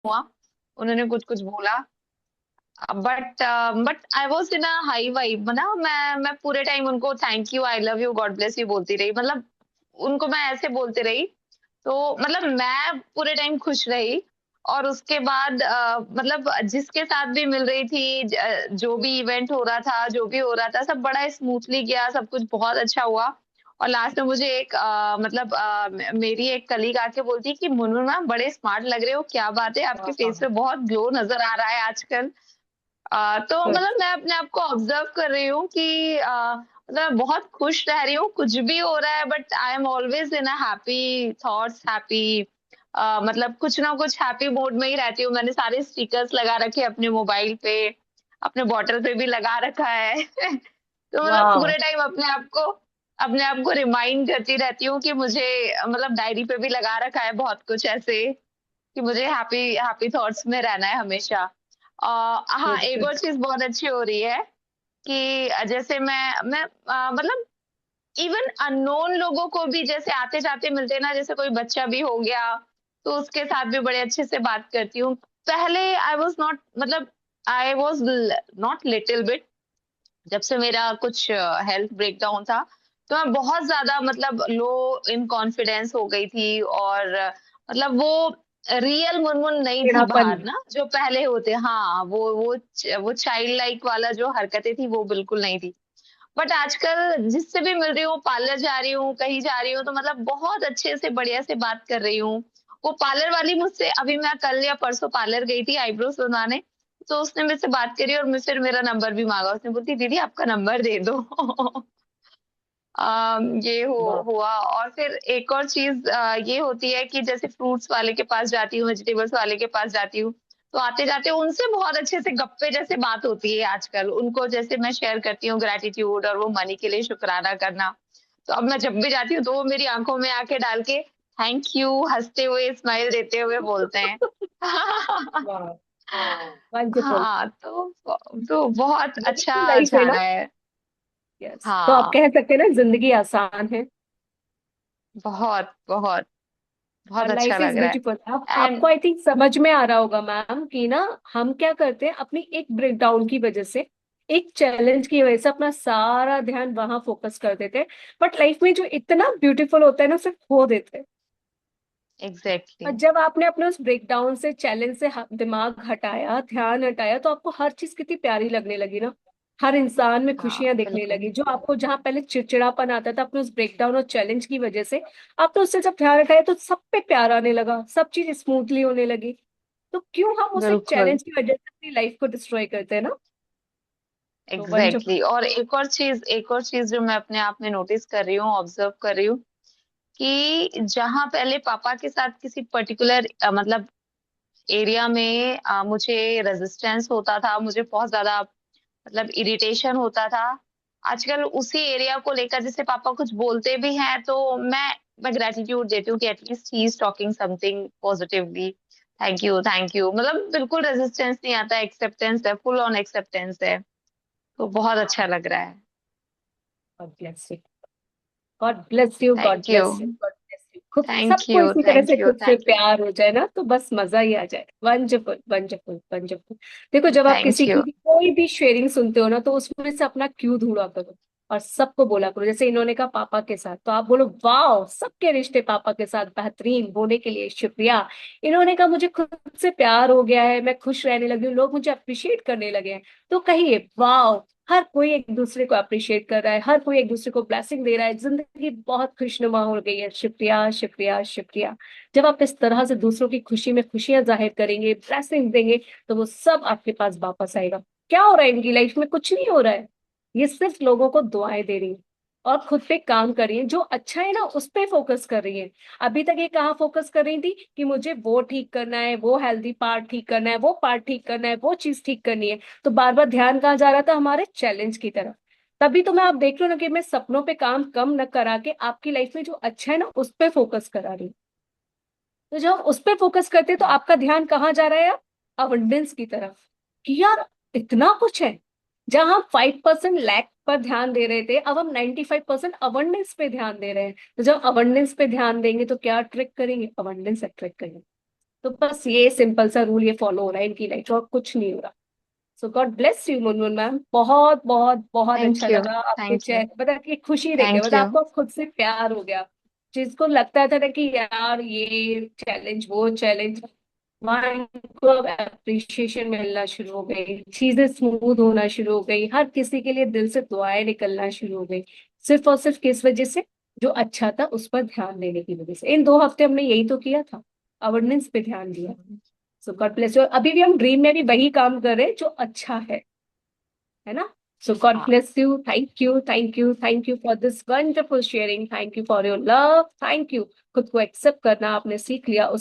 हुआ, उन्होंने कुछ कुछ बोला। But I was in a high vibe ना। मैं पूरे टाइम उनको thank you, I love you, God bless you बोलती रही। मतलब उनको मैं ऐसे बोलते रही। तो मतलब मैं पूरे टाइम खुश रही। और उसके बाद मतलब जिसके साथ भी मिल रही थी, जो भी इवेंट हो रहा था, जो भी हो रहा था, सब बड़ा स्मूथली गया, सब कुछ बहुत अच्छा हुआ। और लास्ट में मुझे एक मतलब मेरी एक कलीग आके बोलती है कि मुनमुन मैम बड़े स्मार्ट लग रहे हो, क्या बात है, आपके फेस हाँ, पे बहुत ग्लो नजर आ रहा है आजकल। तो good. मतलब मैं अपने आप को ऑब्जर्व कर रही हूँ कि मतलब बहुत खुश रह रही हूँ, कुछ भी हो रहा है, but I am always in a happy thoughts, happy. मतलब कुछ ना कुछ हैप्पी मूड में ही रहती हूँ। मैंने सारे स्टिकर्स लगा रखे हैं अपने मोबाइल पे, अपने बॉटल पे भी लगा रखा है। तो मतलब वाह। पूरे टाइम अपने आप को रिमाइंड करती रहती हूँ कि मुझे मतलब डायरी पे भी लगा रखा है बहुत कुछ ऐसे, कि मुझे हैप्पी हैप्पी थॉट्स में रहना है हमेशा। हाँ, गुड एक गुड। और चीज बहुत अच्छी हो रही है कि जैसे मैं मतलब इवन अननोन लोगों को भी जैसे आते जाते मिलते हैं ना, जैसे कोई बच्चा भी हो गया, तो उसके साथ भी बड़े अच्छे से बात करती हूँ। पहले आई वॉज नॉट, मतलब I was not little bit, जब से मेरा कुछ हेल्थ ब्रेकडाउन था, तो मैं बहुत ज्यादा मतलब लो इन कॉन्फिडेंस हो गई थी। और मतलब वो रियल मुनमुन नहीं थी टेढ़ापन। बाहर ना, जो पहले होते। हाँ, वो चाइल्ड लाइक वाला जो हरकतें थी वो बिल्कुल नहीं थी। बट आजकल जिससे भी मिल रही हूँ, पार्लर जा रही हूँ, कहीं जा रही हूँ, तो मतलब बहुत अच्छे से बढ़िया से बात कर रही हूँ। वो पार्लर वाली मुझसे, अभी मैं कल या परसों पार्लर गई थी आईब्रोज बनवाने, तो उसने मेरे से बात करी और मैं फिर मेरा नंबर भी मांगा। उसने बोलती दीदी आपका नंबर दे दो। ये वाह। हुआ। और फिर एक और चीज ये होती है कि जैसे फ्रूट्स वाले के पास जाती हूँ, वेजिटेबल्स वाले के पास जाती हूँ, तो आते जाते उनसे बहुत अच्छे से गप्पे जैसे बात होती है आजकल। उनको जैसे मैं शेयर करती हूँ ग्रेटिट्यूड और वो मनी के लिए शुक्राना करना, तो अब मैं जब भी जाती हूँ तो वो मेरी आंखों में आंखें डाल के थैंक यू हंसते हुए, स्माइल देते हुए बोलते हैं। वाह। हाँ, वंडरफुल। हाँ, तो बहुत यही तो अच्छा लाइफ है जा ना। रहा है। यस, तो आप हाँ, कह सकते हैं ना, जिंदगी आसान है बहुत बहुत बहुत और अच्छा लाइफ इज लग रहा ब्यूटीफुल। अब है। आपको आई थिंक समझ में आ रहा होगा मैम कि ना, हम क्या करते हैं अपनी एक ब्रेकडाउन की वजह से, एक चैलेंज की वजह से अपना सारा ध्यान वहां फोकस कर देते हैं। बट लाइफ में जो इतना ब्यूटीफुल होता है ना, उसे खो देते हैं। एग्जैक्टली और जब आपने अपने उस ब्रेकडाउन से, चैलेंज से दिमाग हटाया, ध्यान हटाया, तो आपको हर चीज कितनी प्यारी लगने लगी ना। हर इंसान में हाँ, खुशियां दिखने बिल्कुल लगी। जो आपको जहां पहले चिड़चिड़ापन आता था अपने उस ब्रेकडाउन और चैलेंज की वजह से, आपने उससे जब ध्यान हटाया तो सब पे प्यार आने लगा, सब चीज स्मूथली होने लगी। तो क्यों हम उस एक बिल्कुल। चैलेंज की वजह से अपनी लाइफ को डिस्ट्रॉय करते हैं ना। तो वंडरफुल। एग्जैक्टली और एक और चीज जो मैं अपने आप में नोटिस कर रही हूँ, ऑब्जर्व कर रही हूँ, कि जहां पहले पापा के साथ किसी पर्टिकुलर मतलब एरिया में मुझे रेजिस्टेंस होता था, मुझे बहुत ज्यादा मतलब इरिटेशन होता था, आजकल उसी एरिया को लेकर जैसे पापा कुछ बोलते भी हैं तो मैं ग्रेटिट्यूड देती हूँ कि at least he is talking something positively, thank you, मतलब बिल्कुल रेजिस्टेंस नहीं आता, एक्सेप्टेंस है, फुल ऑन एक्सेप्टेंस है। तो बहुत अच्छा लग रहा है। God bless you. God bless you. God thank you, bless you. God bless you. खुद थैंक सबको यू, इसी तरह से थैंक यू, खुद से थैंक यू, प्यार हो जाए ना, तो बस मजा ही आ जाए। Wonderful wonderful wonderful. देखो, जब आप किसी थैंक की यू। भी कोई भी शेयरिंग सुनते हो ना, तो उसमें से अपना क्यों ढूंढा करो और सबको बोला करो। जैसे इन्होंने कहा पापा के साथ, तो आप बोलो वाह, सबके रिश्ते पापा के साथ बेहतरीन होने के लिए शुक्रिया। इन्होंने कहा मुझे खुद से प्यार हो गया है, मैं खुश रहने लगी हूँ, लोग मुझे अप्रिशिएट करने लगे हैं। तो कहिए वाह, हर कोई एक दूसरे को अप्रिशिएट कर रहा है, हर कोई एक दूसरे को ब्लेसिंग दे रहा है, जिंदगी बहुत खुशनुमा हो गई है। शुक्रिया शुक्रिया शुक्रिया। जब आप इस तरह से दूसरों की खुशी में खुशियां जाहिर करेंगे, ब्लेसिंग देंगे, तो वो सब आपके पास वापस आएगा। क्या हो रहा है इनकी लाइफ में? कुछ नहीं हो रहा है। ये सिर्फ लोगों को दुआएं दे रही है और खुद पे काम कर रही है। जो अच्छा है ना, उस पे फोकस कर रही है। अभी तक ये कहाँ फोकस कर रही थी कि मुझे वो ठीक करना है, वो हेल्दी पार्ट ठीक करना है, वो पार्ट ठीक करना है, वो चीज ठीक करनी है। तो बार बार ध्यान कहाँ जा रहा था? हमारे चैलेंज की तरफ। तभी तो मैं आप देख रहे हो ना कि मैं सपनों पे काम कम न करा के आपकी लाइफ में जो अच्छा है ना, उस पे फोकस करा रही हूँ। तो जब हम उस पे फोकस करते हैं तो आपका ध्यान कहाँ जा रहा है अब? अबंडेंस की तरफ। कि यार इतना कुछ है। जहां हम 5% लैक पर ध्यान दे रहे थे, अब हम 95% अबंडेंस पे ध्यान दे रहे हैं। तो जब अबंडेंस पे ध्यान देंगे तो क्या ट्रिक करेंगे? अबंडेंस अट्रैक्ट करेंगे। तो बस ये सिंपल सा रूल ये फॉलो हो रहा है इनकी लाइफ, और कुछ नहीं हो रहा। So God bless you Munmun ma'am, बहुत बहुत बहुत अच्छा थैंक यू। लगा आपके थैंक यू। चेहरे, मतलब कि खुशी देखे, थैंक मतलब यू। आपको खुद से प्यार हो गया। जिसको लगता था ना कि यार ये चैलेंज वो चैलेंज, वहाँ इनको अब अप्रिशिएशन मिलना शुरू हो गई, चीजें स्मूथ होना शुरू हो गई, हर किसी के लिए दिल से दुआएं निकलना शुरू हो गई, सिर्फ और सिर्फ किस वजह से, जो अच्छा था उस पर ध्यान देने की वजह से। इन 2 हफ्ते हमने यही तो किया था, अवेयरनेस पे ध्यान दिया। सो गॉड ब्लेस यू, अभी भी हम ड्रीम में भी वही काम कर रहे हैं जो अच्छा है ना। सो गॉड हाँ। Bless you, thank you thank you thank you for this wonderful sharing, thank you for your love, thank you. खुद को एक्सेप्ट करना आपने सीख लिया,